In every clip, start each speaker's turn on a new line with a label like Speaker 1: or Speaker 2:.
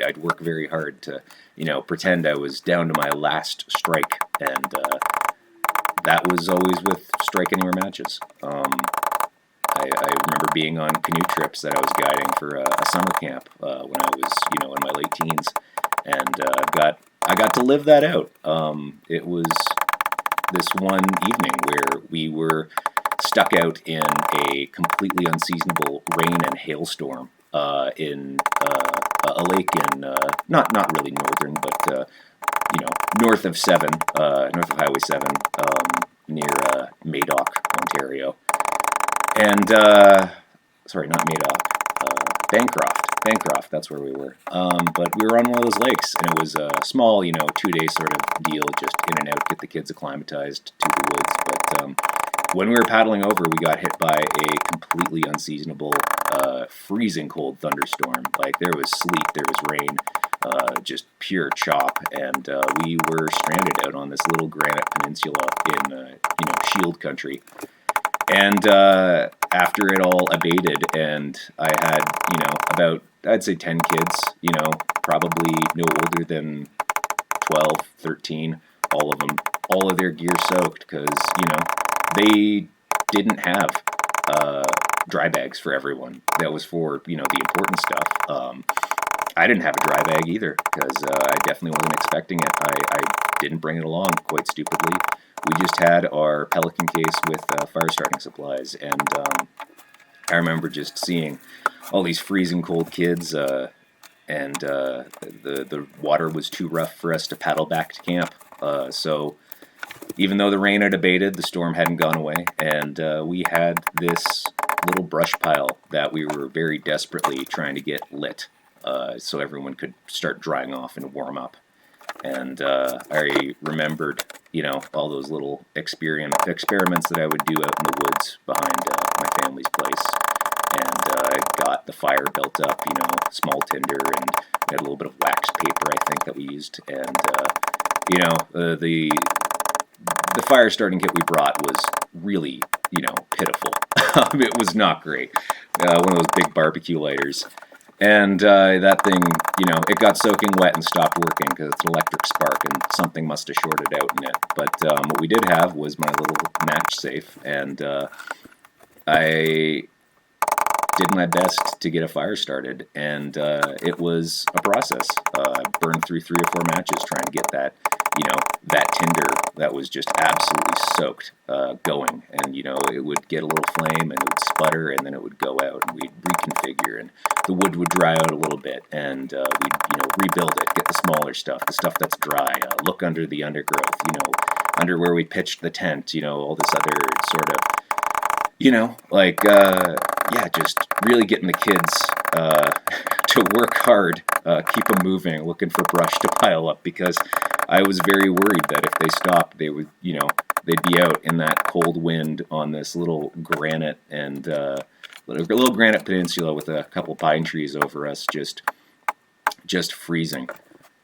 Speaker 1: I'd work very hard to, pretend I was down to my last strike, and that was always with strike anywhere matches. I remember being on canoe trips that I was guiding for a summer camp when I was, in my late teens, and I got to live that out. It was this one evening where we were stuck out in a completely unseasonable rain and hailstorm in a lake in not really northern, but north of north of Highway 7, near Madoc, Ontario. And, sorry, not Madoc, Bancroft, that's where we were. But we were on one of those lakes, and it was a small, 2-day sort of deal, just in and out, get the kids acclimatized to the woods. But when we were paddling over, we got hit by a completely unseasonable, freezing cold thunderstorm. Like, there was sleet, there was rain, just pure chop, and we were stranded out on this little granite peninsula in, Shield country. And after it all abated, and I had, about, I'd say 10 kids, probably no older than 12, 13, all of them, all of their gear soaked, because, they didn't have dry bags for everyone. That was for, the important stuff. I didn't have a dry bag either, because I definitely wasn't expecting it. I didn't bring it along, quite stupidly. We just had our Pelican case with fire starting supplies, and I remember just seeing all these freezing cold kids, and the water was too rough for us to paddle back to camp. So even though the rain had abated, the storm hadn't gone away, and we had this little brush pile that we were very desperately trying to get lit, so everyone could start drying off and warm up. And I remembered, all those little experiments that I would do out in the woods behind my family's place. And I got the fire built up, small tinder, and we had a little bit of wax paper, I think, that we used. And, the fire starting kit we brought was really, pitiful. It was not great. One of those big barbecue lighters. And that thing, it got soaking wet and stopped working because it's an electric spark, and something must have shorted out in it. But what we did have was my little match safe, and I did my best to get a fire started, and it was a process. I burned through 3 or 4 matches trying to get that, that tinder that was just absolutely soaked going, and it would get a little flame, and it would sputter, and then it would go out, and we'd reconfigure, and the wood would dry out a little bit, and we'd rebuild it, get the smaller stuff, the stuff that's dry, look under the undergrowth, under where we pitched the tent, all this other sort of, just really getting the kids to work hard, keep them moving, looking for brush to pile up, because I was very worried that if they stopped, they would, they'd be out in that cold wind on this little granite and little granite peninsula with a couple pine trees over us, just freezing.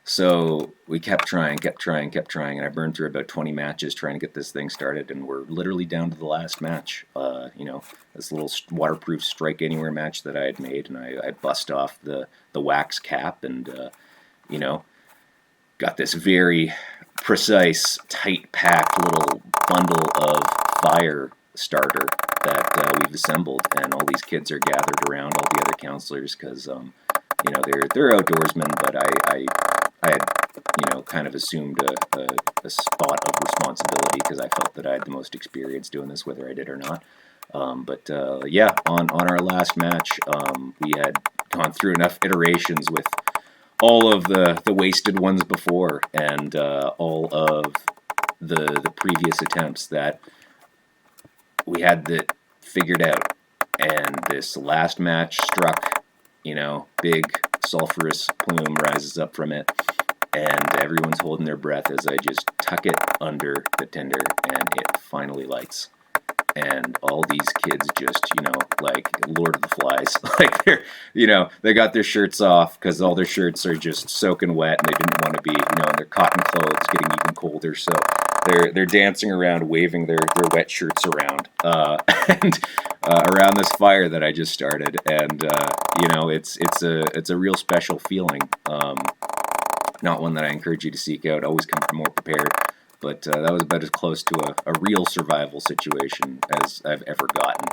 Speaker 1: So we kept trying, and I burned through about 20 matches trying to get this thing started, and we're literally down to the last match. This little waterproof strike anywhere match that I had made, and I bust off the wax cap, and got this very precise, tight-packed little bundle of fire starter that we've assembled, and all these kids are gathered around, all the other counselors, because they're outdoorsmen, but I had kind of assumed a spot of responsibility because I felt that I had the most experience doing this, whether I did or not. On our last match, we had gone through enough iterations with all of the wasted ones before, and all of the previous attempts, that we had that figured out. And this last match struck, big sulfurous plume rises up from it, and everyone's holding their breath as I just tuck it under the tinder, and it finally lights. And all these kids just, like Lord of the Flies, like they got their shirts off because all their shirts are just soaking wet, and they didn't want to be, in their cotton clothes getting even colder. So they're dancing around, waving their wet shirts around. And around this fire that I just started, and you know, it's a real special feeling. Not one that I encourage you to seek out. Always come more prepared. But that was about as close to a real survival situation as I've ever gotten.